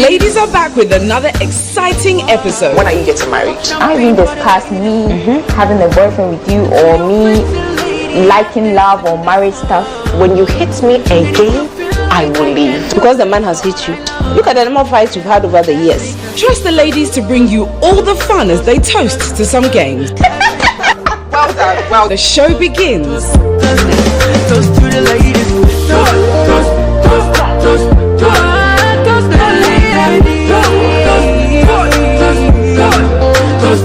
Ladies are back with another exciting episode. When are you getting married? I think this past me having a boyfriend with you, or me liking love or marriage stuff. When you hit me again, I will leave. Because the man has hit you. Look at the number of fights you've had over the years. Trust the ladies to bring you all the fun as they toast to some games. Well done. Well, the show begins. Toast to the ladies. Toast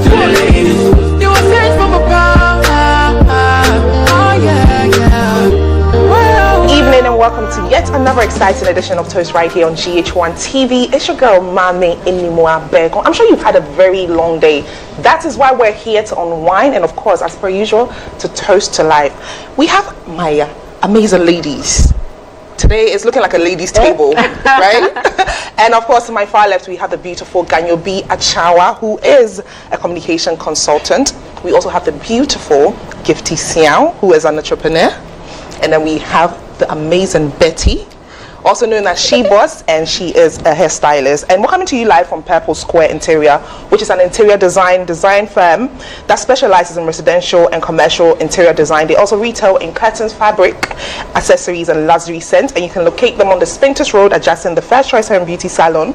to the ladies. You were sent from above. Oh yeah. Evening and welcome to yet another exciting edition of Toast right here on GHOne TV. It's your girl Mame Inimua Bego. I'm sure you've had a very long day. That is why we're here to unwind and of course, as per usual, to toast to life. We have my amazing ladies. Today is looking like a ladies' table, right? And of course, to my far left, we have the beautiful Ganyobi Achawa, who is a communication consultant. We also have the beautiful Gifty Siao, who is an entrepreneur. And then we have the amazing Betty, also known as She Boss, and she is a hairstylist. And we're coming to you live from Purple Square Interior, which is an interior design firm that specializes in residential and commercial interior design. They also retail in curtains, fabric, accessories, and luxury scents. And you can locate them on the Spintus Road, adjacent the First Choice Hair and Beauty Salon.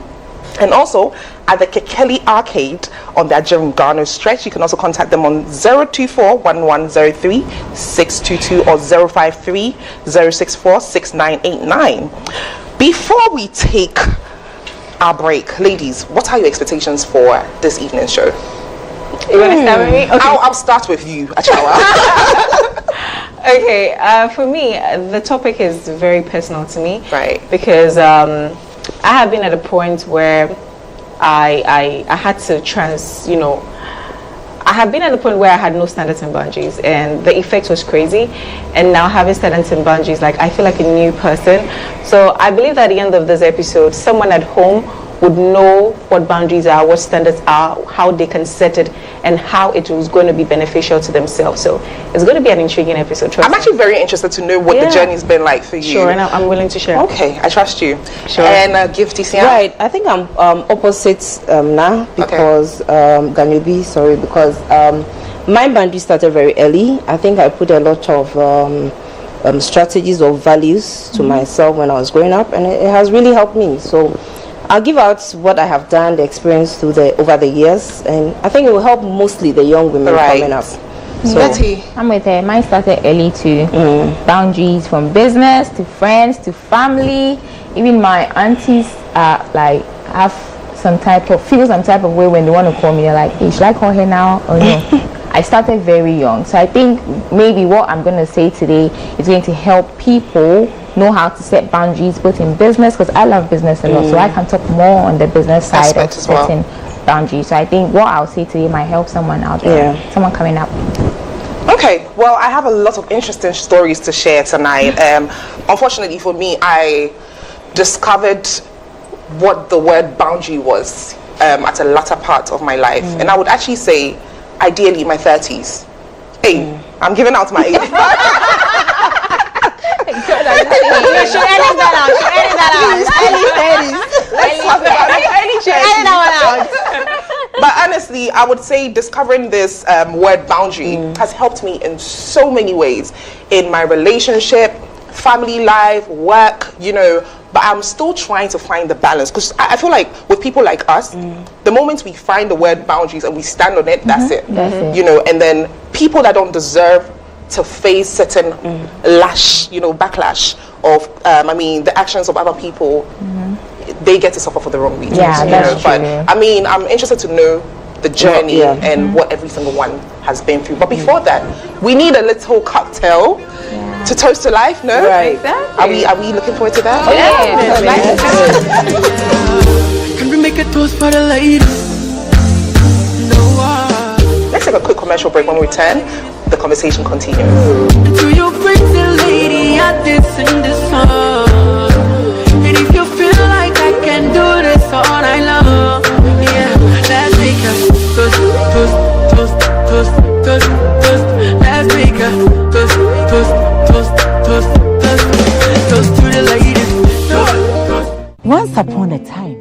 And also at the Kekeli Arcade on the GHOne stretch. You can also contact them on 024-1103-622 or 053-064-6989. Before we take our break, ladies, what are your expectations for this evening's show? You want to start with me? Okay. I'll start with you, Achawa. Okay, for me, the topic is very personal to me. Right. Because I have been at a point where I had to I have been at a point where I had no standards and boundaries, and the effect was crazy. And now having standards and boundaries, like I feel like a new person. So I believe that at the end of this episode, someone at home would know what boundaries are, what standards are, how they can set it, and how it was going to be beneficial to themselves. So it's going to be an intriguing episode. I'm actually very interested to know what the journey's been like for you. Sure, and I'm willing to share. Okay, I trust you. Sure. And Gifty Siao? Right, I think I'm opposite now because Ganyobi, because my boundary started very early. I think I put a lot of strategies or values to myself when I was growing up, and it has really helped me. So I'll give out what I have done, the experience over the years, and I think it will help mostly the young women coming up. So Betty? I'm with her. Mine started early too. Boundaries from business to friends to family. Even my aunties feel some type of way when they want to call me. They're like, hey, should I call her now or no? I started very young. So I think maybe what I'm going to say today is going to help people know how to set boundaries both in business, because I love business a lot, so I can talk more on the business side of setting boundaries. So I think what I'll say today might help someone out there, someone coming up. Okay, well, I have a lot of interesting stories to share tonight. Unfortunately for me, I discovered what the word boundary was at a latter part of my life, and I would actually say ideally my 30s. Hey, I'm giving out my age. You should edit that out. But honestly, I would say discovering this word boundary has helped me in so many ways in my relationship, family life, work, but I'm still trying to find the balance, because I feel like with people like us, the moment we find the word boundaries and we stand on it, that's it. And then people that don't deserve to face certain backlash of the actions of other people, they get to suffer for the wrong reasons. But I'm interested to know the journey and what every single one has been through. But before that, we need a little cocktail to toast to life. No, right? Exactly. Are we looking forward to that? Can we make a toast for the ladies? Let's take a quick commercial break. When we return, the conversation continues. Do you bring the lady at this in the sun? And if you feel like I can do this all night long, let's make a toast, toast, toast, toast, toast, toast. Let's make a toast, toast, toast, toast, toast, toast to the ladies. Toast, toast. Once upon a time,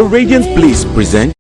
The Radiant Bliss present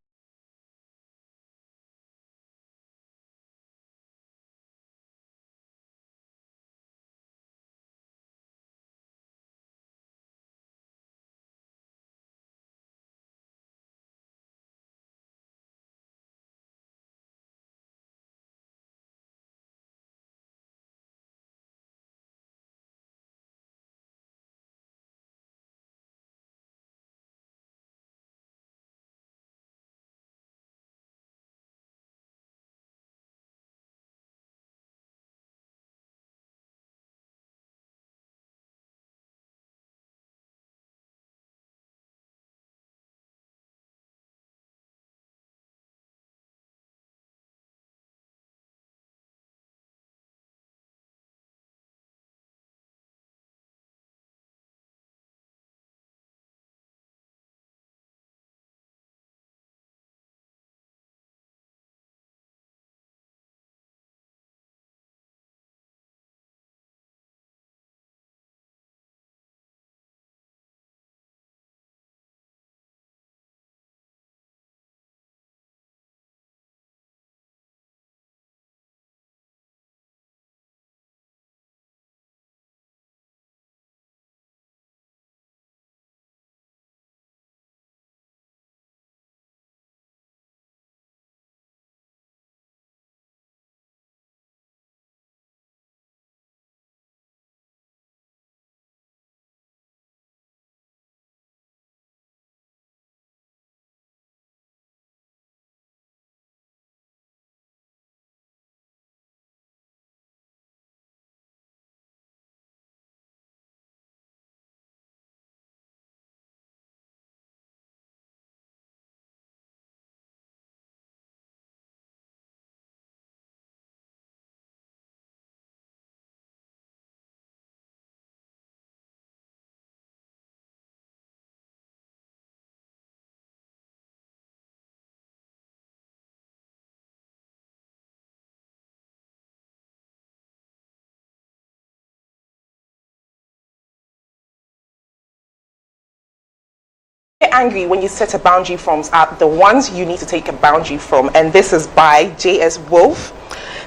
angry when you set a boundary from the ones you need to take a boundary from, and this is by J.S. Wolfe.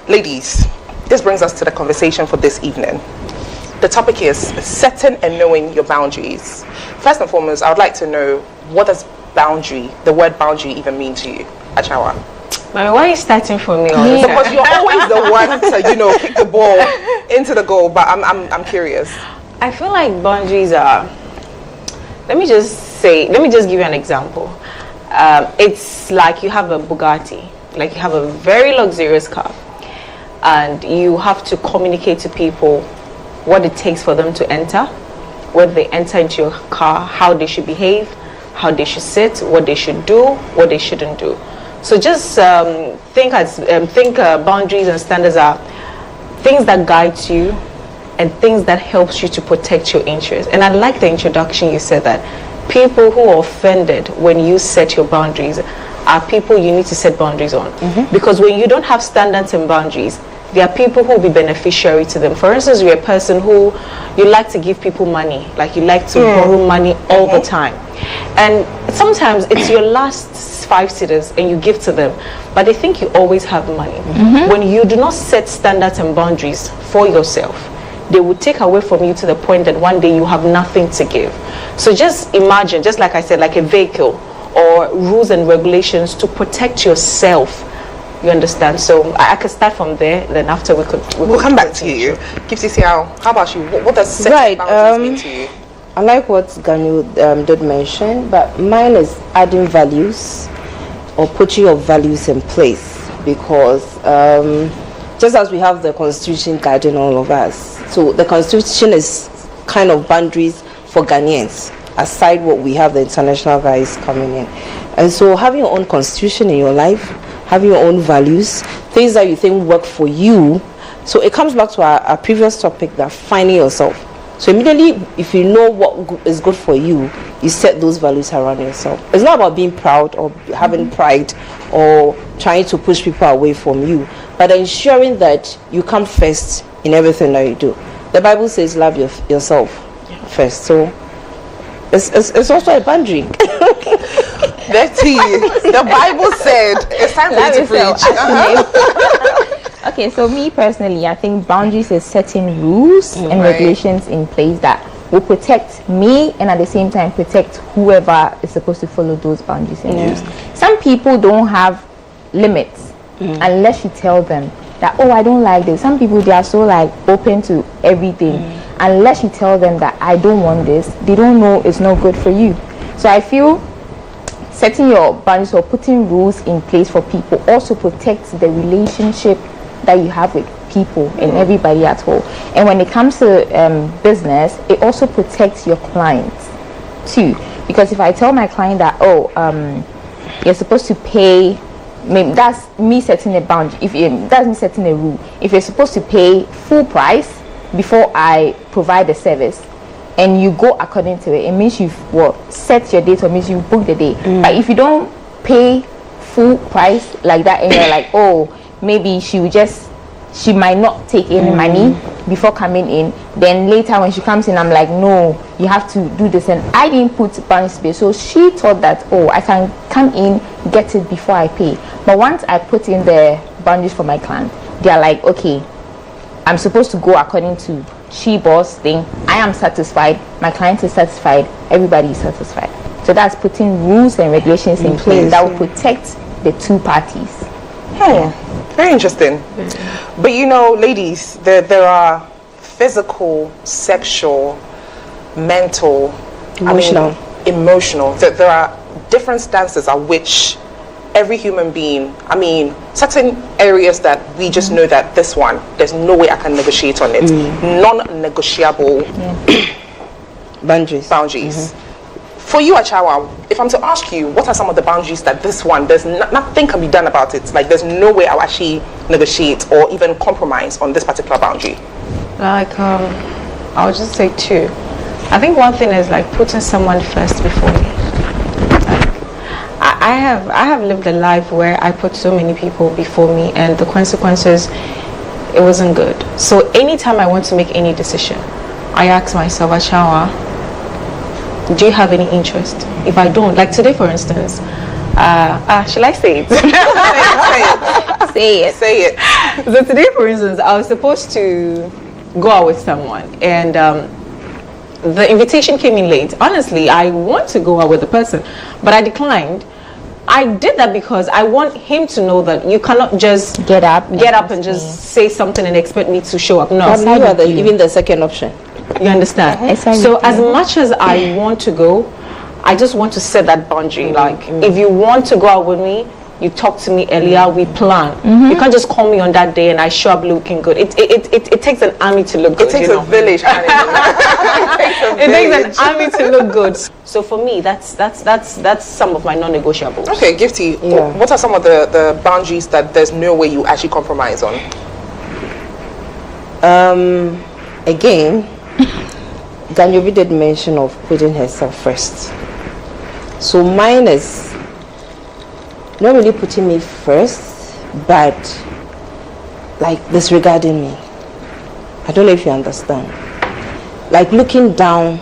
Ladies, this brings us to the conversation for this evening. The topic is setting and knowing your boundaries. First and foremost, I would like to know, what does boundary, the word boundary, even mean to you, Achawa? Why are you starting for me? Because you're always the one to, kick the ball into the goal, but I'm curious. I feel like boundaries are, let me just give you an example. It's like you have a Bugatti, like you have a very luxurious car, and you have to communicate to people what it takes for them to enter, when they enter into your car, how they should behave, how they should sit, what they should do, what they shouldn't do. So just think boundaries and standards are things that guide you and things that helps you to protect your interests. And I like the introduction you said that people who are offended when you set your boundaries are people you need to set boundaries on. Because when you don't have standards and boundaries, there are people who will be beneficiary to them. For instance, you're a person who you like to give people money, like you like to borrow money all the time. And sometimes it's your last 5 sitters and you give to them, but they think you always have money. When you do not set standards and boundaries for yourself, they will take away from you to the point that one day you have nothing to give. So just imagine, just like I said, like a vehicle or rules and regulations to protect yourself. You understand? So I can start from there, then after we'll come back to you. Kipsy, how about you? What does setting boundaries mean to you? I like what GHOne did mention, but mine is adding values or putting your values in place, because just as we have the Constitution guiding all of us, so the Constitution is kind of boundaries for Ghanaians, aside what we have the international guys coming in. And so having your own Constitution in your life, having your own values, things that you think work for you. So it comes back to our previous topic, that finding yourself. So immediately, if you know what is good for you, you set those values around yourself. It's not about being proud or having pride or trying to push people away from you, but ensuring that you come first in everything that you do. The Bible says love yourself first. So it's also a boundary. Betty, the Bible said it's time for you to preach. Okay, so me personally, I think boundaries is setting rules and regulations in place that will protect me and at the same time protect whoever is supposed to follow those boundaries and rules. Some people don't have limits unless you tell them that, oh, I don't like this. Some people, they are so like open to everything. Unless you tell them that I don't want this, they don't know it's not good for you. So I feel setting your boundaries or putting rules in place for people also protects the relationship that you have with people and everybody at all. And when it comes to business, it also protects your clients too. Because if I tell my client that, oh, you're supposed to pay, maybe that's me setting a boundary. That's me setting a rule. If you're supposed to pay full price before I provide the service, and you go according to it, it means you've set your date or means you book the day. But if you don't pay full price like that, and you're like, oh, maybe she might not take any money before coming in, then later when she comes in, I'm like, no, you have to do this. And I didn't put boundaries space, so she thought that, oh, I can come in, get it before I pay. But once I put in the boundaries for my client, they're like, okay, I'm supposed to go according to she boss thing. I am satisfied, my client is satisfied, everybody is satisfied. So that's putting rules and regulations in place that will protect the two parties. Very interesting. But you know, ladies, there are physical, sexual, mental, emotional. There are different stances at which every human being, certain areas that we just know that this one, there's no way I can negotiate on it. Non-negotiable boundaries. For you, Achawa, if I'm to ask you, what are some of the boundaries that this one, there's nothing can be done about it? Like, there's no way I'll actually negotiate or even compromise on this particular boundary. Like, I'll just say two. I think one thing is like putting someone first before me. I have lived a life where I put so many people before me, and the consequences, it wasn't good. So anytime I want to make any decision, I ask myself, Ashawa, do you have any interest? If I don't, like today for instance, shall I say it? Say it. So today for instance, I was supposed to go out with someone, and the invitation came in late. Honestly, I want to go out with the person, but I declined. I did that because I want him to know that you cannot just get up and just say something and expect me to show up. No, you are even the second option. You understand? So as much as I want to go, I just want to set that boundary. Like, if you want to go out with me, you talk to me earlier, we plan. You can't just call me on that day and I show up looking good. It takes an army to look good. It takes a village. It takes an army to look good. So for me, that's some of my non-negotiables. Okay, Gifty, what are some of the boundaries that there's no way you actually compromise on? Again, Ganyobi did mention of putting herself first. So mine is not really putting me first, but like disregarding me. I don't know if you understand. Like looking down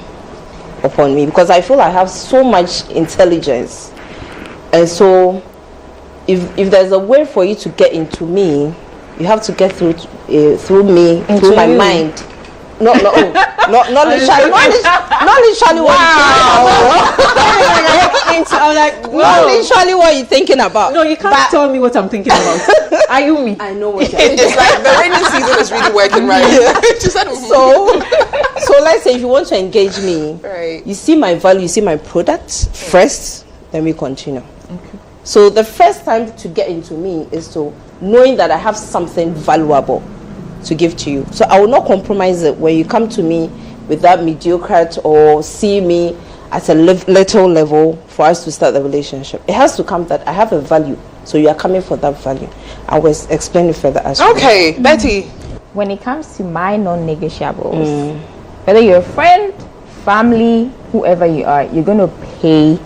upon me, because I feel I have so much intelligence, and so if there's a way for you to get into me, you have to get through me, through my mind. Not literally. Not literally. Not literally what you're thinking about. No, you can't tell me what I'm thinking about. Are you me? I know what you're thinking. It's like the rainy season is really working right here. She said, so let's say if you want to engage me, right, you see my value, you see my product first, then we continue. Okay. So the first time to get into me is to knowing that I have something valuable to give to you. So I will not compromise it when you come to me with that mediocre or see me at a little level for us to start the relationship. It has to come that I have a value, so you are coming for that value. I will explain it further as well. Okay, Betty. When it comes to my non-negotiables, whether you're a friend, family, whoever you are, you're going to pay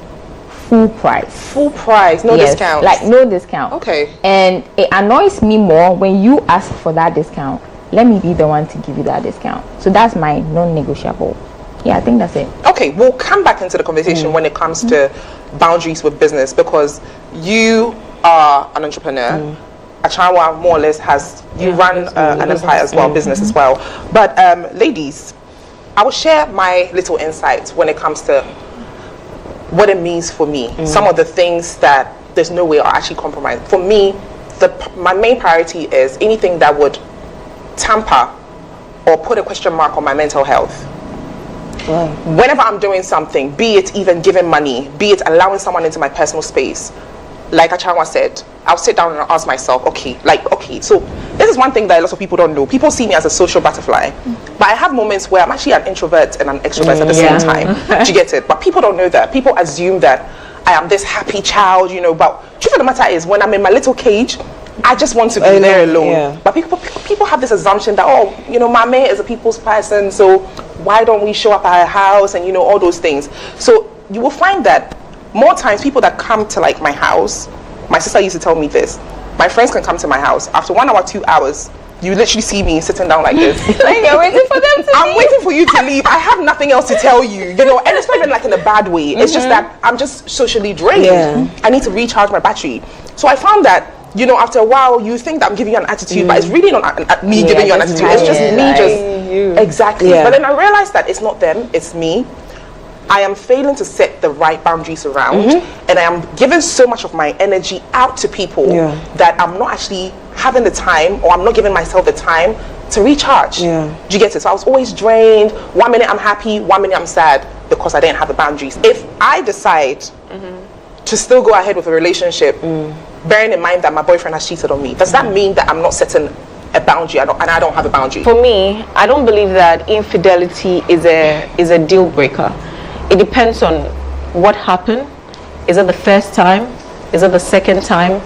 full price. Full price, no discount. Like no discount. Okay. And it annoys me more when you ask for that discount. Let me be the one to give you that discount. So that's my non-negotiable. Yeah, I think that's it. Okay, we'll come back into the conversation when it comes to boundaries with business, because you are an entrepreneur. Achawa more or less you run an empire as well, business as well. But ladies, I will share my little insights when it comes to what it means for me. Some of the things that there's no way I'll actually compromise. For me, my main priority is anything that would tamper or put a question mark on my mental health. Wow. Whenever I'm doing something, be it even giving money, be it allowing someone into my personal space, like Achawa said, I'll sit down and I'll ask myself, okay, so this is one thing that a lot of people don't know. People see me as a social butterfly, but I have moments where I'm actually an introvert and an extrovert at the same time. Do you get it? But people don't know that. People assume that I am this happy child, but truth of the matter is, when I'm in my little cage, I just want to be there alone. Yeah. But people have this assumption that, Mame is a people's person, so why don't we show up at her house and, all those things. So you will find that more times people that come to like my house, my sister used to tell me this, my friends can come to my house, after 1 hour, 2 hours, you literally see me sitting down like this. Like you're waiting for them to I'm waiting for you to leave. I have nothing else to tell you, and it's not even like in a bad way. It's just that I'm just socially drained. Yeah. I need to recharge my battery. So I found that, after a while, you think that I'm giving you an attitude, but it's really not me giving you an attitude. It's just me exactly. Yeah. But then I realized that it's not them, it's me. I am failing to set the right boundaries around, and I am giving so much of my energy out to people that I'm not actually having the time, or I'm not giving myself the time to recharge. Do you get it? So I was always drained. 1 minute I'm happy, 1 minute I'm sad, because I didn't have the boundaries. If I decide to still go ahead with a relationship, bearing in mind that my boyfriend has cheated on me, does that mean that I'm not setting a boundary and I don't have a boundary? For me, I don't believe that infidelity is a deal breaker. It depends on what happened. Is it the first time? Is it the second time?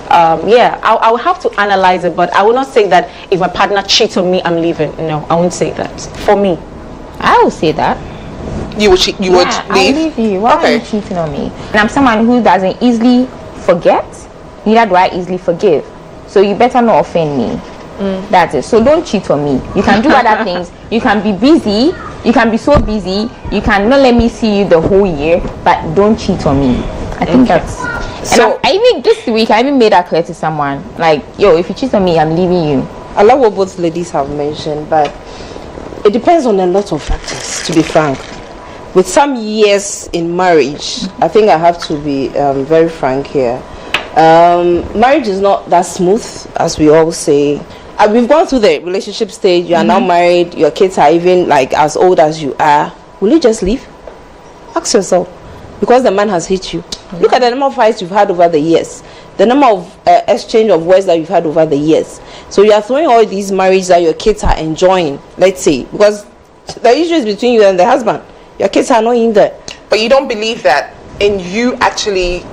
I will have to analyze it, but I will not say that if my partner cheats on me, I'm leaving. No, I won't say that. For me, I will say that. You would leave? I'll leave you. Why are you cheating on me? And I'm someone who doesn't easily forget, neither do I easily forgive. So you better not offend me. That's it. So don't cheat on me. You can do other things. You can be busy. You can be so busy. You can not let me see you the whole year, but don't cheat on me. I think that's. So I even this week I even made that clear to someone. Like, if you cheat on me, I'm leaving you. I love what both ladies have mentioned, but it depends on a lot of factors, to be frank. With some years in marriage, I think I have to be very frank here. Marriage is not that smooth, as we all say. We've gone through the relationship stage. You are now married. Your kids are even like as old as you are. Will you just leave? Ask yourself, because the man has hit you. Look at the number of fights you've had over the years, the number of exchange of words that you've had over the years. So you are throwing all these marriages that your kids are enjoying, let's say, because the issue is between you and the husband. Your kids are not in there. But you don't believe that in you actually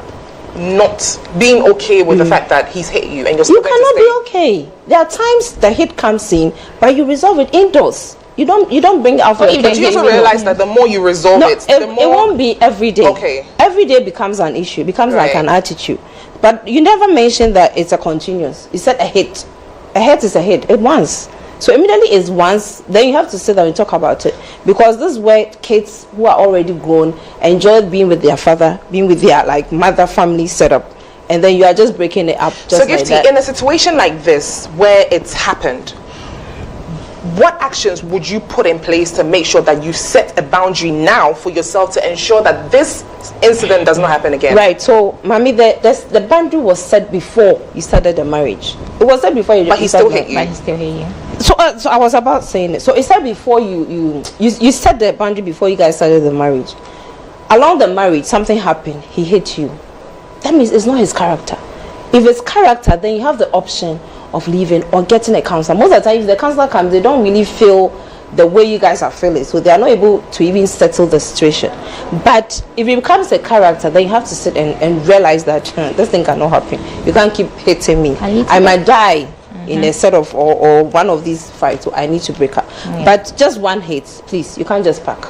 not being okay with the fact that he's hit you, and you're still you cannot be okay. There are times the hit comes in, but you resolve it indoors. You don't bring it out. But you also realize that the more you resolve it, the more it won't be every day. Okay. Every day becomes an issue. It becomes like an attitude. But you never mentioned that it's a continuous. You said a hit. A hit is a hit. It once. So immediately it's once. Then you have to sit down and talk about it, because this is where kids who are already grown enjoy being with their father, being with their mother family setup, and then you are just breaking it up. Just so Gifty, in a situation like this where it's happened, what actions would you put in place to make sure that you set a boundary now for yourself to ensure that this incident does not happen again? Right. So, Mommy, the boundary was set before you started the marriage. It was set before you. But he still hit you. But he still hit you. So I was about saying it. So it said before you set the boundary before you guys started the marriage. Along the marriage, something happened. He hit you. That means it's not his character. If it's character, then you have the option of leaving or getting a counselor. Most of the time, if the counselor comes, they don't really feel the way you guys are feeling, so they are not able to even settle the situation. But if it becomes a character, then you have to sit and realize that this thing cannot happen. You can't keep hitting me. I might die in a set of or one of these fights, so I need to break up. But just one hit, please. You can't just pack.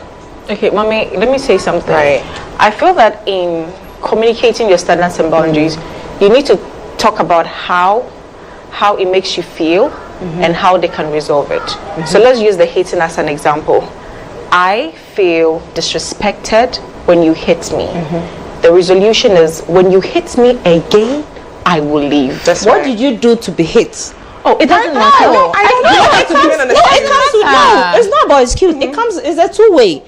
Okay, Mommy, let me say something. Right. I feel that in communicating your standards and boundaries, you need to talk about how it makes you feel and how they can resolve it. So let's use the hating as an example. I feel disrespected when you hit me. The resolution is when you hit me again, I will leave. What did you do to be hit? Oh, it doesn't matter. It's not about excuse. It comes. It's a two-way.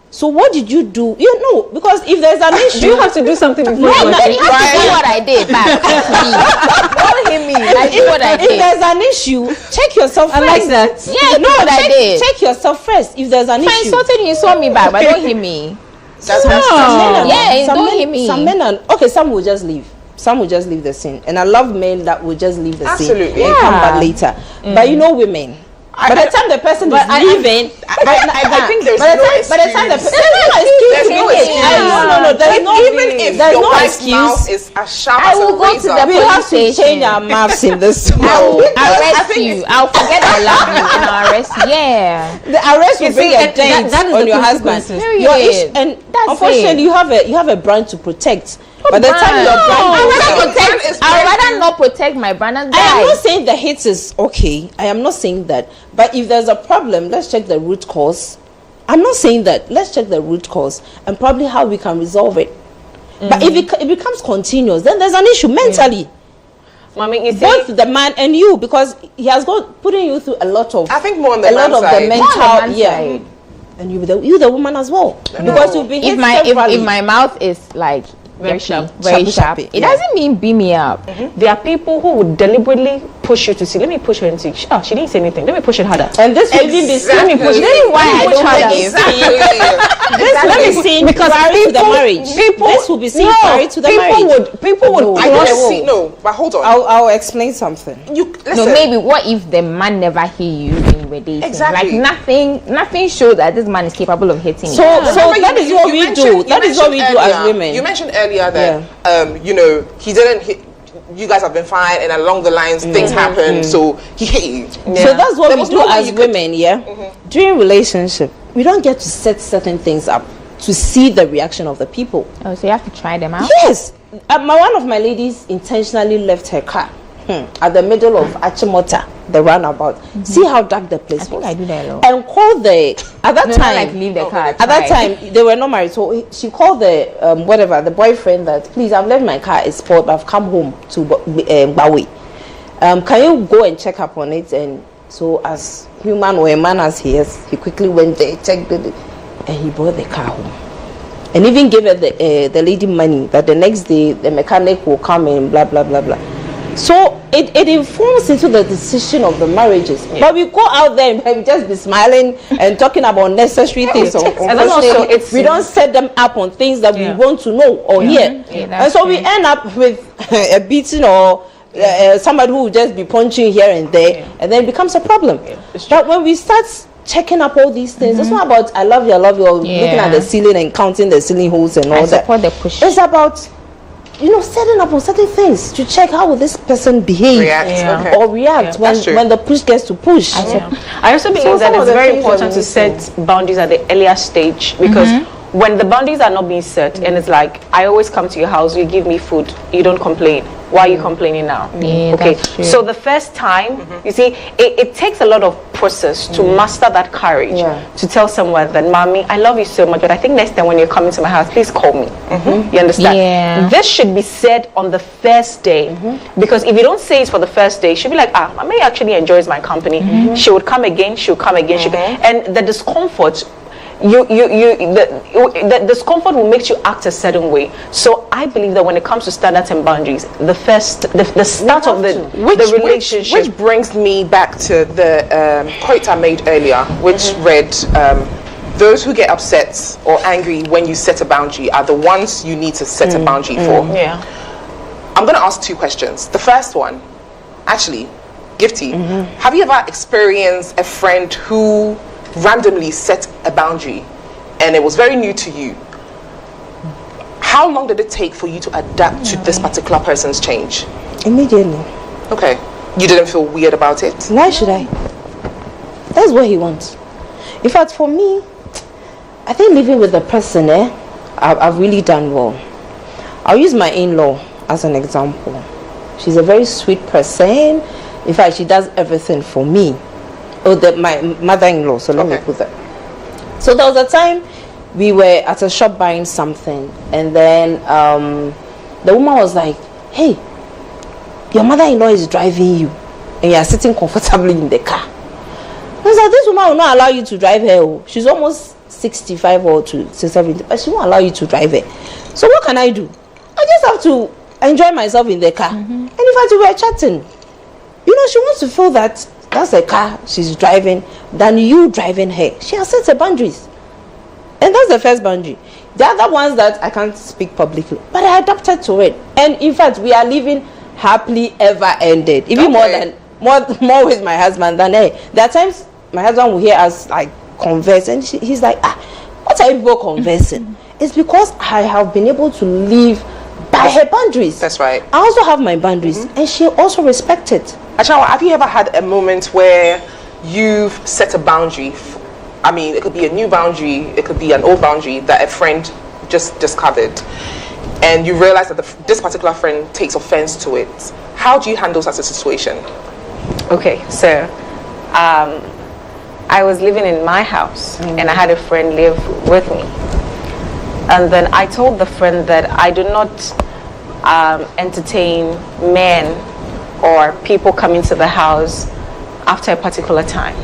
So what did you do? You know, because if there's an issue, you have to do something before You have to do what I did back. Don't hit me. I did what I if did. there's an issue, check yourself first. I like that. Yeah, no, what I did. Check yourself first. If there's an If I issue, insulted you, insult me back, but don't hit me. That's Yeah, don't hit me. Some men are okay. Some will just leave. Some will just leave the scene, and I love men that will just leave the scene Absolutely. and come back later. But you know, women. By the time the person is leaving, I think there's by no the time the excuse. there's no excuse. No, There's no even if there's your no wife's mouth excuse. is as sharp I as will a go to razor. the We have to police change station. our mouths in this. I will arrest think you. I'll forget I love you and I'll arrest you. Yeah. The arrest will bring see, a and dent that is on the your husband. consequences. Your Period. and That's unfortunately, it. you have a brand to protect. By the time your I'd rather not protect my brand and I am die. not saying the hate is okay. I am not saying that. But if there's a problem, let's check the root cause. I'm not saying that. Let's check the root cause and probably how we can resolve it. But if it becomes continuous, then there's an issue mentally. Mommy, you see, Both the man and you, because he has got putting you through a lot of. I think more on the a lot man of side. the More on mental, the man yeah. side. And you the woman as well, because you'll be hit If my severally. if my mouth is like Very sharp. very Sharpy, sharp, sharpy, it yeah. doesn't mean beat me up. there are people who would deliberately push you to see. Let me push her and see. She didn't say anything. Let me push it harder. And this will even be Exactly. seen. This is why I don't This forgive. will be seen prior to the marriage. This will be seen prior to the marriage. People would I cross. don't see. No, but hold on. I'll explain something. You listen. No, maybe what if the man never hit you when you were dating? Exactly. Like nothing shows that this man is capable of hitting you. So Remember that is what we do. mentioned- That is what we mentioned do as earlier- women. You mentioned earlier that you know, he didn't hit. You guys have been fine, and along the lines, things happen. So he hit you. So that's what There we was do no way as you could- women, yeah. During relationship, we don't get to set certain things up to see the reaction of the people. Oh, so you have to try them out. Yes, one of my ladies intentionally left her car at the middle of Achimota, the roundabout. See how dark the place I think was. I do that a lot. And called the at that No, time. not like leave the car. At that time, they were not married, so she called the the boyfriend that, please, I've left my car at sport, but I've come home to Bawi. Can you go and check up on it? And so, as human or a man as he is, he quickly went there, checked it, and he brought the car home. And even gave her the lady money that the next day the mechanic will come and blah blah blah blah. So it informs into the decision of the marriages. But we go out there and we just be smiling and talking about necessary things. And then also We don't set them up on things that we want to know or hear. Yeah, And that's so we end up with a beating or somebody who will just be punching here and there, and then it becomes a problem. But when we start checking up all these things, it's not about I love you, or looking at the ceiling and counting the ceiling holes and all I that. support the push. It's about setting up on certain things to check how will this person behave React, or react That's true. when the push gets to push. I also believe So that some of it's the very things important that we to need set boundaries at the earlier stage, because when the boundaries are not being set, and it's like, I always come to your house, you give me food, you don't complain. Why are you complaining now? Yeah, okay, that's true. so the first time, you see, it takes a lot of process to master that courage to tell someone that, Mommy, I love you so much, but I think next time when you're coming to my house, please call me. You understand? Yeah. This should be said on the first day, because if you don't say it for the first day, she'll be like, Mommy actually enjoys my company. She would come again, she'll come again, and the discomfort, the discomfort will make you act a certain way. So I believe that when it comes to standards and boundaries, the start of the relationship. Which brings me back to the quote I made earlier, which read, those who get upset or angry when you set a boundary are the ones you need to set a boundary for. Yeah. I'm going to ask two questions. The first one, actually, Gifty, have you ever experienced a friend who randomly set a boundary and it was very new to you? How long did it take for you to adapt to this particular person's change? Immediately. Okay. You didn't feel weird about it? Why should I? That's what he wants. In fact, for me, I think living with the person, I've really done well. I'll use my in-law as an example. She's a very sweet person. In fact, she does everything for me. My mother-in-law, so let me put that. So there was a time we were at a shop buying something, and then the woman was like, "Hey, your mother-in-law is driving you, and you are sitting comfortably in the car." I was like, "This woman will not allow you to drive her. She's almost 65 or to 70, but she won't allow you to drive her. So what can I do? I just have to enjoy myself in the car." And in fact, we were chatting. You know, she wants to feel that that's a car she's driving than you driving her. She has set her boundaries. And that's the first boundary. The other ones that I can't speak publicly, but I adapted to it. And in fact, we are living happily ever ended. Even more with my husband than her. There are times my husband will hear us like converse, and he's like, "What are you people conversing?" It's because I have been able to live by her boundaries. That's right. I also have my boundaries, and she also respects it. Achawa, have you ever had a moment where you've set a boundary? I mean, it could be a new boundary, it could be an old boundary that a friend just discovered, and you realize that this particular friend takes offense to it. How do you handle such a situation? Okay, so I was living in my house, and I had a friend live with me. And then I told the friend that I do not entertain men or people coming to the house after a particular time.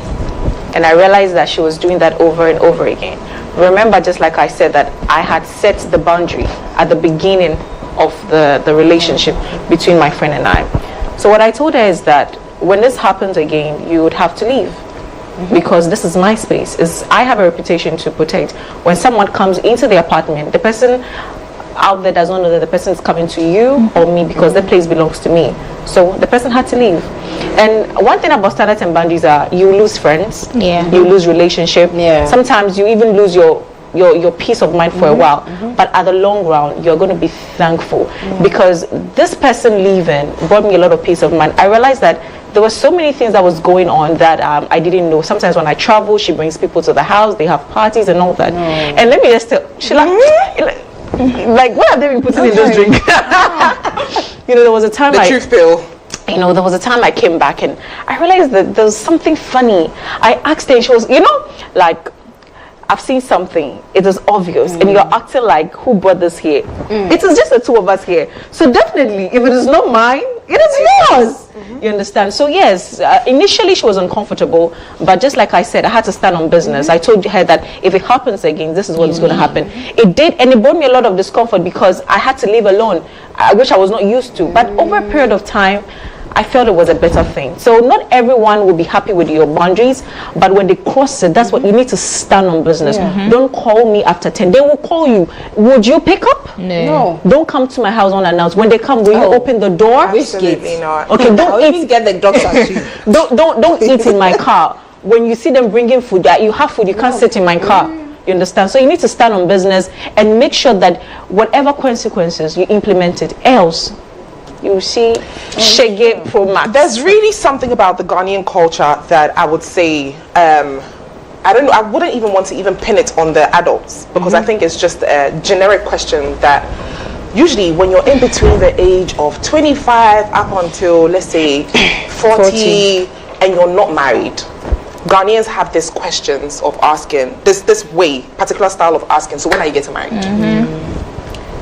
And I realized that she was doing that over and over again. Remember, just like I said, that I had set the boundary at the beginning of the relationship between my friend and I. So what I told her is that when this happens again, you would have to leave. Because this is my space. I have a reputation to protect. When someone comes into the apartment, the person out there does not know that the person is coming to you or me, because the place belongs to me. So the person had to leave. And one thing about standards and boundaries are you lose friends, you lose relationship. Sometimes you even lose your peace of mind for a while. But at the long run, you're going to be thankful, because this person leaving brought me a lot of peace of mind. I realized that there were so many things that was going on that I didn't know. Sometimes when I travel, she brings people to the house, they have parties and all that. And let me just tell, she like what have they been putting in this drink? You know, there was a time the truth pill. You know, there was a time I came back and I realized that there was something funny. I asked her and she was, you know, like, I've seen something, it is obvious, and you're acting like, who brought this here? It is just the two of us here. So definitely, if it is not mine, it is yours. You understand? So yes, initially she was uncomfortable, but just like I said, I had to stand on business. I told her that if it happens again, this is what is going to happen. It did, and it brought me a lot of discomfort because I had to live alone, which I was not used to. But over a period of time, I felt it was a better thing. So not everyone will be happy with your boundaries, but when they cross it, that's what you need to stand on business. Don't call me after 10. They will call you. Would you pick up? No. Don't come to my house unannounced. When they come, will you open the door? Absolutely not. Okay, don't even get the dogs at you. Don't eat in my car. When you see them bringing food, you have food, you can't sit in my car. You understand? So you need to stand on business and make sure that whatever consequences you implement it, else you see Shege Pro Max. There's really something about the Ghanaian culture that I would say, I don't know, I wouldn't even want to even pin it on the adults, because I think it's just a generic question that usually when you're in between the age of 25 up until, let's say, 40. And you're not married, Ghanaians have these questions of asking, this particular style of asking, so when are you getting married?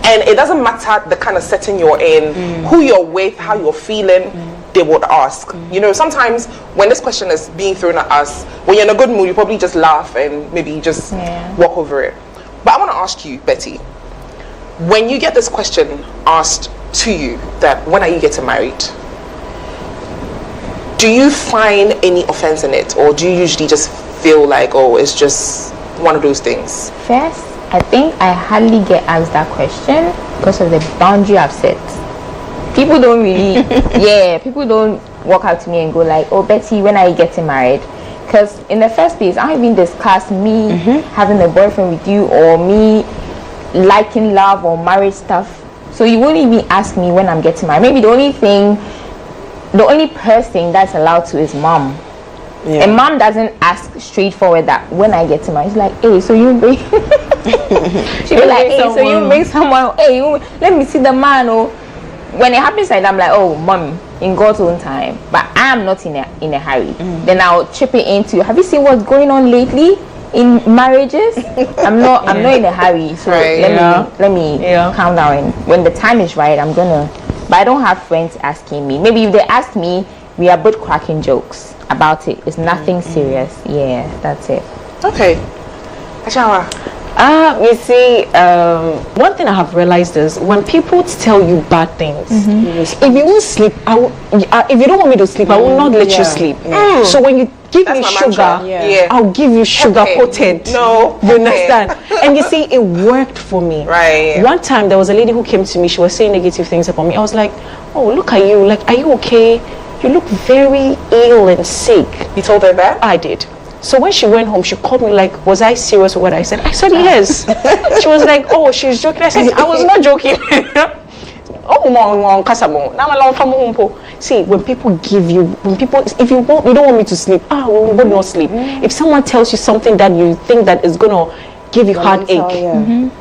And it doesn't matter the kind of setting you're in, who you're with, how you're feeling, they would ask. You know, sometimes when this question is being thrown at us, when you're in a good mood, you probably just laugh and maybe just walk over it. But I want to ask you, Betty, when you get this question asked to you, that when are you getting married, do you find any offense in it, or do you usually just feel like, oh, it's just one of those things? First, I think I hardly get asked that question because of the boundary I've set. People don't really, people don't walk up to me and go like, oh, Betty, when are you getting married? Because in the first place, I don't even discuss me having a boyfriend with you, or me liking love or marriage stuff. So you won't even ask me when I'm getting married. Maybe the only person that's allowed to is mom. And mom doesn't ask straightforward that when I get to married. She's like, hey, so you bring she'll be like, hey, so you bring someone, hey, let me see the man. Or when it happens like that, I'm like, oh, mom, in God's own time. But I am not in a hurry. Then I'll chip it into, have you seen what's going on lately? in marriages, I'm not in a hurry. So Right. let me calm down. And when the time is right, I'm gonna. But I don't have friends asking me. Maybe if they ask me, we are both cracking jokes about it. It's nothing serious. Yeah, that's it. Okay. Ashawa. You see, one thing I have realized is when people tell you bad things, if you won't sleep, if you don't want me to sleep, I will not let you sleep. So when you give That's me my sugar, mantra. I'll give you sugar coated. No. You understand? And you see, it worked for me. Right. One time there was a lady who came to me. She was saying negative things about me. I was like, oh, look at you. Like, are you okay? You look very ill and sick. You told her that? I did. So when she went home, she called me like, was I serious with what I said? I said, yes. She was like, oh, she's joking. I said, I was not joking. See, when people give you, if you don't want me to sleep, we would not sleep. If someone tells you something that you think that is going to give you heartache,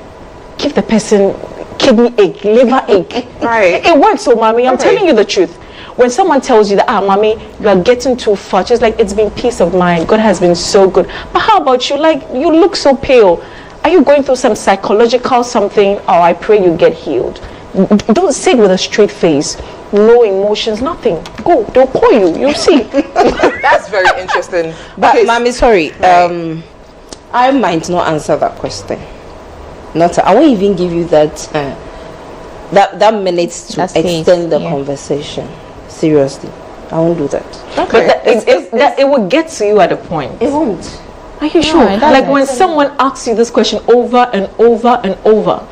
give the person kidney ache, liver ache. Right. It works, so mommy, I'm telling you the truth. When someone tells you that, mommy, you are getting too fat, it's like, it's been peace of mind. God has been so good. But how about you? Like, you look so pale. Are you going through some psychological something? Oh, I pray you get healed. Don't sit with a straight face, no emotions, nothing. Go, they'll call you. You'll see. That's very interesting. But mommy, sorry, I might not answer that question. I won't even give you that minutes to extend the conversation. Seriously, I won't do that. Okay. But it will get to you at a point. It won't. Are you sure? Like when someone asks you this question over and over and over.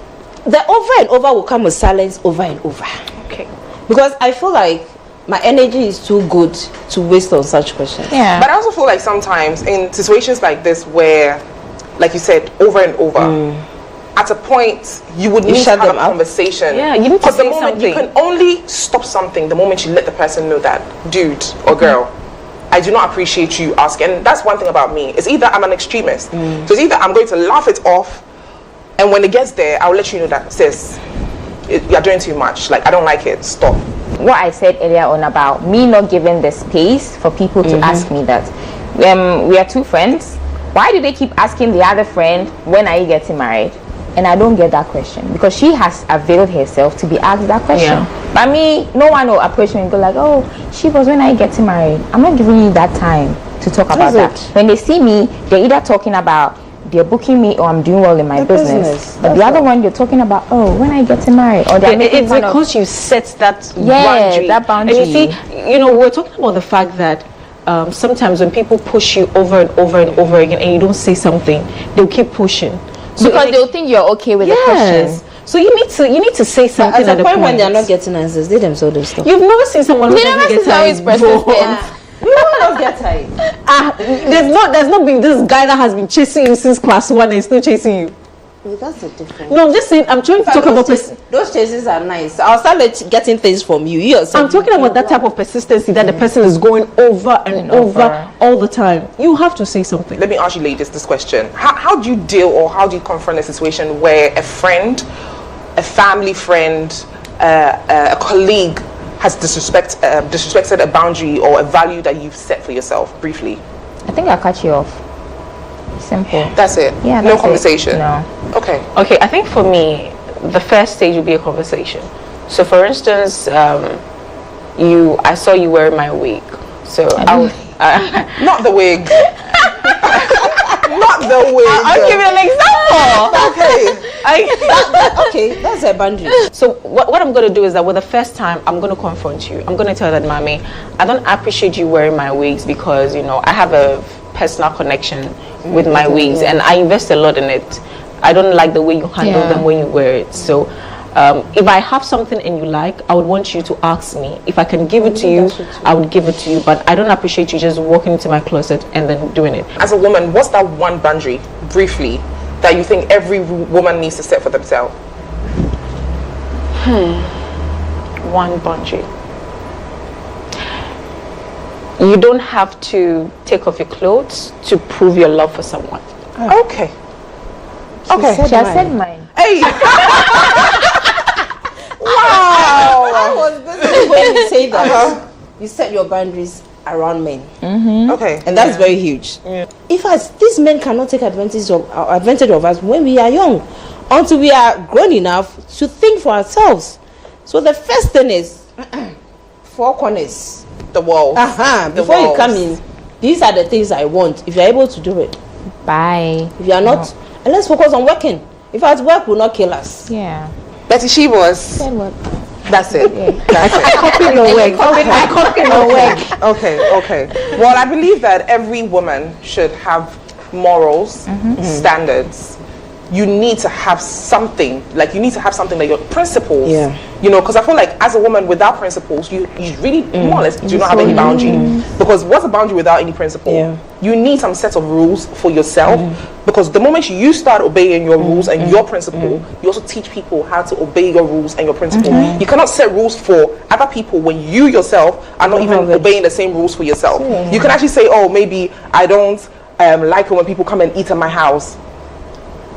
The over and over will come with silence over and over. Okay. Because I feel like my energy is too good to waste on such questions. Yeah. But I also feel like sometimes in situations like this where, like you said, over and over, at a point you would need to have a conversation. Yeah, you need to say something. something. You can only stop something the moment you let the person know that, dude or girl, I do not appreciate you asking. And that's one thing about me. It's either I'm an extremist. So it's either I'm going to laugh it off, and when it gets there, I'll let you know that, sis, you're doing too much. Like, I don't like it. Stop. What I said earlier on about me not giving the space for people to ask me that. We are two friends. Why do they keep asking the other friend, when are you getting married? And I don't get that question because she has availed herself to be asked that question. But me, no one will approach me and go like, oh, she was, when are you getting married? I'm not giving you that time to talk about that. When they see me, they're either talking about they're booking me or I'm doing well in my business. But the other one, you're talking about, oh, when are you getting married? Or they're making it's fun because you set that boundary. that boundary. And you see, we're talking about the fact that sometimes when people push you over and over and over again and you don't say something, they'll keep pushing. So because they'll think you're okay with the question. So you need to say something at the point when they're not getting answers, they themselves don't stop. You've never seen someone who doesn't get tired. You don't get tired. There's not been this guy that has been chasing you since class 1 and is still chasing you. Well, that's a different. No, I'm just saying. I'm trying to talk about those chases are nice. I'll start getting things from you. I'm talking about that type of persistency that the person is going over and over all the time. You have to say something. Let me ask you ladies this question. How do you deal or how do you confront a situation where a friend, a family friend, a colleague has disrespected a boundary or a value that you've set for yourself? Briefly. I think I'll cut you off. Simple. That's it. Yeah. No conversation. No. Okay. I think for me, the first stage would be a conversation. So, for instance, I saw you wearing my wig. So I would not the wig. Not the wig. I'll give you an example. Okay, that's a boundary. So what I'm going to do is that with the first time, I'm going to confront you. I'm going to tell that, mommy, I don't appreciate you wearing my wigs because, I have a personal connection with my wigs and I invest a lot in it. I don't like the way you handle them when you wear it. So if I have something and you like, I would want you to ask me. If I can give it to you, I would give it to you. But I don't appreciate you just walking into my closet and then doing it. As a woman, what's that one boundary, briefly, that you think every woman needs to set for themselves? One boundary. You don't have to take off your clothes to prove your love for someone. Okay. She has said mine. Hey. Wow. I was busy when you say that. You set your boundaries around men. Okay. And that's very huge. In fact, these men cannot take advantage of us when we are young, until we are grown enough to think for ourselves. So the first thing is 4 corners. The walls. Before you come in, these are the things I want. If you're able to do it, Bye. if you are not, and let's focus on working. In fact, work will not kill us. Yeah. Betty, she was. Said what? That's it. That's it. Copy your work. I copy your work. Okay. Well, I believe that every woman should have morals, standards. You need to have something, like you need to have something like your principles. Yeah. You know, because I feel like as a woman without principles, you really more or less do not have any boundary. Because what's a boundary without any principle? Yeah. You need some set of rules for yourself. Because the moment you start obeying your rules and your principle, you also teach people how to obey your rules and your principle. You cannot set rules for other people when you yourself are not even obeying the same rules for yourself. You can actually say, oh, maybe I don't like it when people come and eat at my house.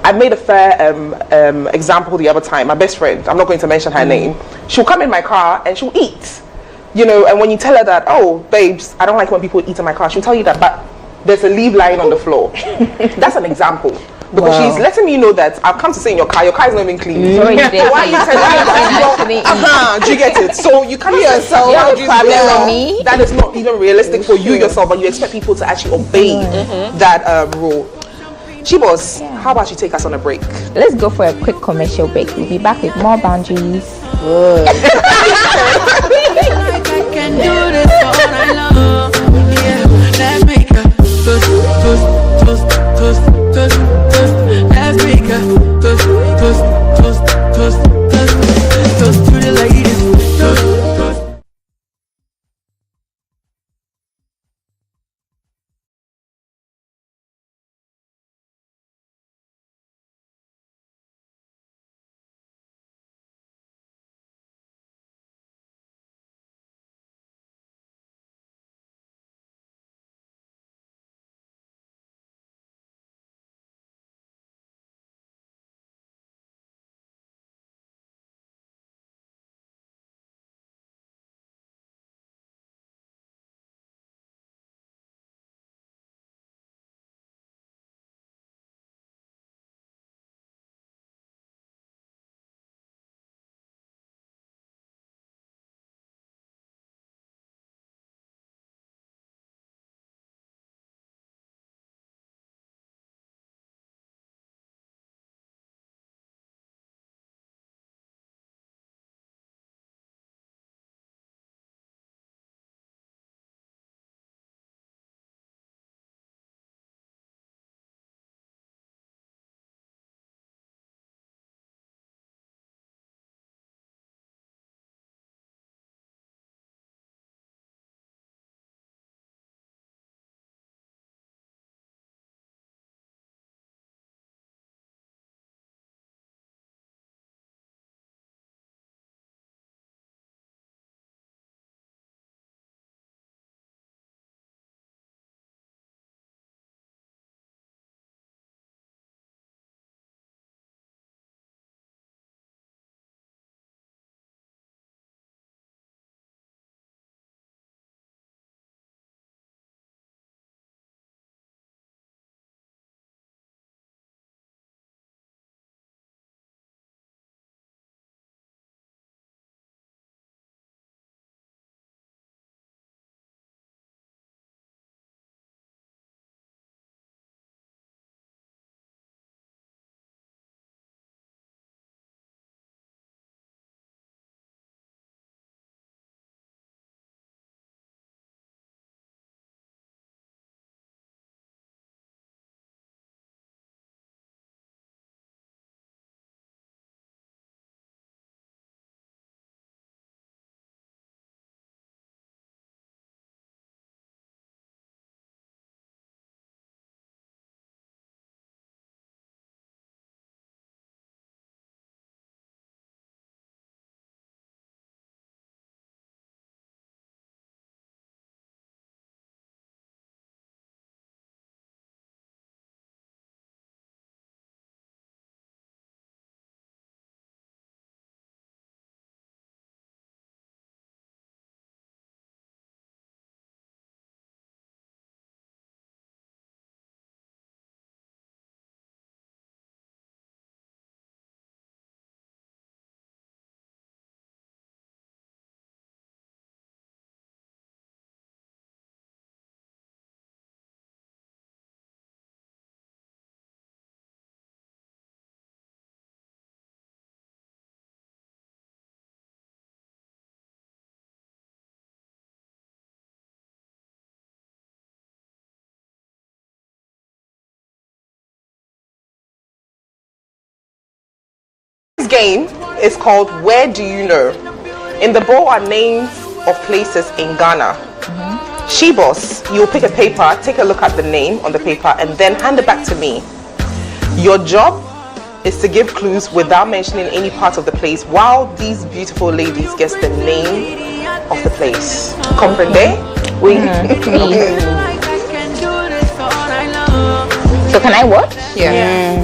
I made a fair example the other time. My best friend, I'm not going to mention her name, she'll come in my car and she'll eat. You know, and when you tell her that, oh, babes, I don't like when people eat in my car, she'll tell you that, but there's a leaf lying on the floor. That's an example. Because she's letting me know that I've come to say in your car is not even clean. Why are you telling me that? Do you get it? So you can't yourself that is not even realistic for you yourself, but you expect people to actually obey that rule. Chibos, how about you take us on a break? Let's go for a quick commercial break. We'll be back with more boundaries. I can do this all night long. Yeah, let's make a toast, toast, toast, toast, toast, toast. Let's make a toast, toast, toast, toast, toast, toast to the ladies. Toast. game is called Where Do You Know? In the bowl are names of places in Ghana. She boss, you'll pick a paper, take a look at the name on the paper, and then hand it back to me. Your job is to give clues without mentioning any part of the place while these beautiful ladies guess the name of the place. Comprende? Oui. So can I watch? Yeah.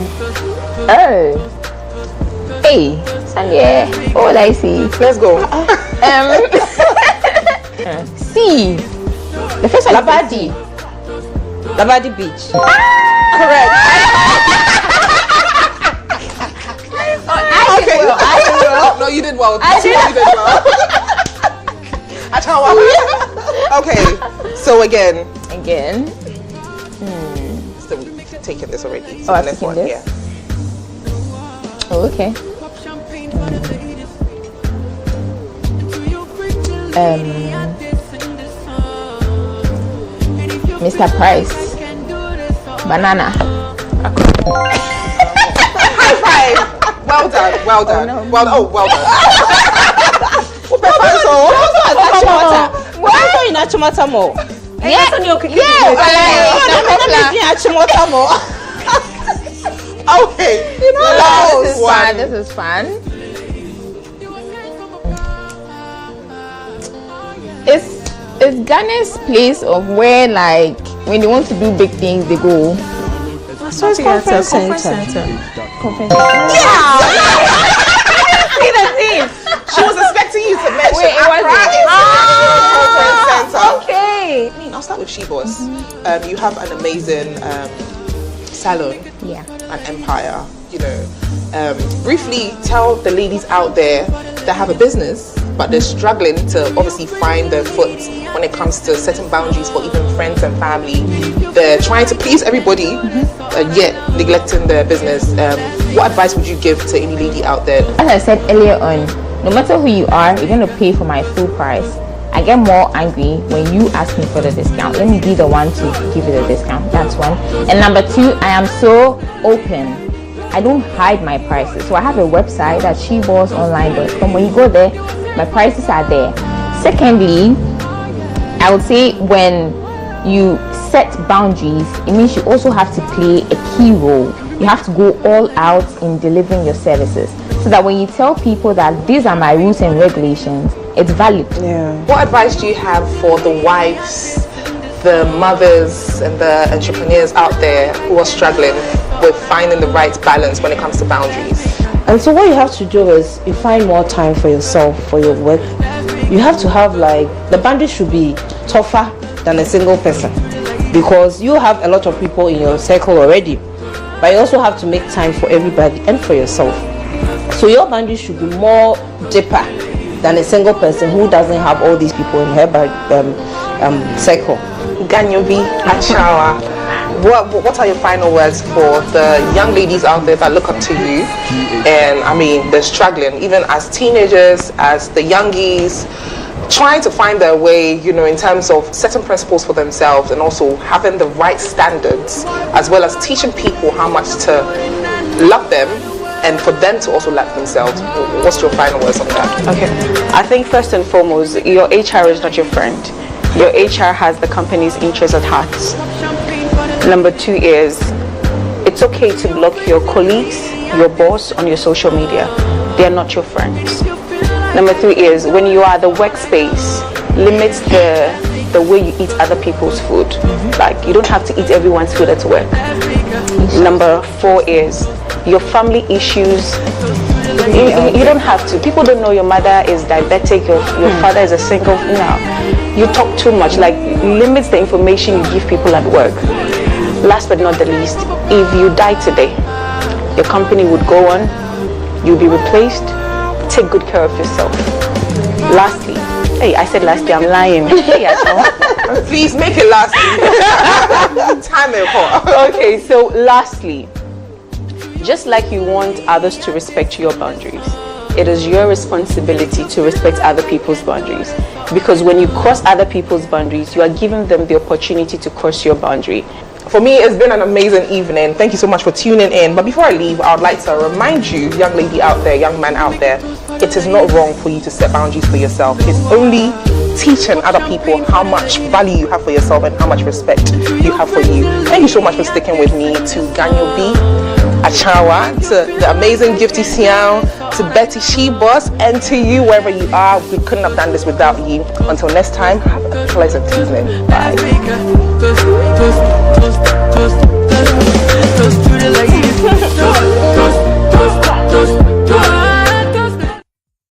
Oh. Hey, Sunday. What would I see? Let's go. See. The first one. Labadi. Labadi Beach. Correct. No, you did well. You did well. Okay, so again. So we've taken this already. So I've taken this? Yeah. Oh, okay. Mr. Price. Banana. High five. Well done. Well done. Oh, no. Well done. Why in Achimotamo? Yeah. Okay. This is fun. This is fun. It's Ghana's place of where, like, when they want to do big things, they go. So it's conference center. See the thing. She was expecting you to mention Wait, it Conference Center. Okay. I'll start with She Boss. You have an amazing salon, Yeah. an empire. You know, briefly tell the ladies out there that have a business, but they're struggling to obviously find their foot when it comes to setting boundaries for even friends and family. They're trying to please everybody, yet neglecting their business. What advice would you give to any lady out there? As I said earlier on, no matter who you are, you're going to pay for my full price. I get more angry when you ask me for the discount. Let me be the one to give you the discount. That's one. And number two, I am so open. I don't hide my prices. So I have a website at shebossonline.com. When you go there, my prices are there. Secondly, I would say when you set boundaries, it means you also have to play a key role. You have to go all out in delivering your services, so that when you tell people that these are my rules and regulations, it's valid. What advice do you have for the wives, the mothers, and the entrepreneurs out there who are struggling with finding the right balance when it comes to boundaries? And so what you have to do is you find more time for yourself, for your work. You have to have, like, the boundaries should be tougher than a single person, because you have a lot of people in your circle already, but you also have to make time for everybody and for yourself. So your boundaries should be more deeper than a single person who doesn't have all these people in her circle. Ganyobi Achawa, what are your final words for the young ladies out there that look up to you? And I mean, they're struggling, even as teenagers, as the youngies, trying to find their way, you know, in terms of setting principles for themselves and also having the right standards, as well as teaching people how much to love them and for them to also love themselves. What's your final words on that? Okay, I think first and foremost, your HR is not your friend. Your HR has the company's interest at heart. Number two is, it's okay to block your colleagues, your boss on your social media. They are not your friends. Number three is, when you are at the workspace, limit the way you eat other people's food. Like, you don't have to eat everyone's food at work. Number four is, your family issues, you don't have to. People don't know your mother is diabetic, your father is a single. No, you talk too much. Like, limit the information you give people at work. Last but not the least, if you die today, your company would go on, you'll be replaced. Take good care of yourself. Lastly, hey, I said lastly, I'm lying. Hey, please make it last. Time will call. Okay, so lastly, just like you want others to respect your boundaries, it is your responsibility to respect other people's boundaries. Because when you cross other people's boundaries, you are giving them the opportunity to cross your boundary. For me, it's been an amazing evening. Thank you so much for tuning in. But before I leave, I would like to remind you, young lady out there, young man out there, it is not wrong for you to set boundaries for yourself. It's only teaching other people how much value you have for yourself and how much respect you have for you. Thank you so much for sticking with me. To Ganyo B, Achawa, to the amazing Gifty Sian, to Betty She-Boss, and to you wherever you are. We couldn't have done this without you. Until next time, have a pleasant evening. Bye.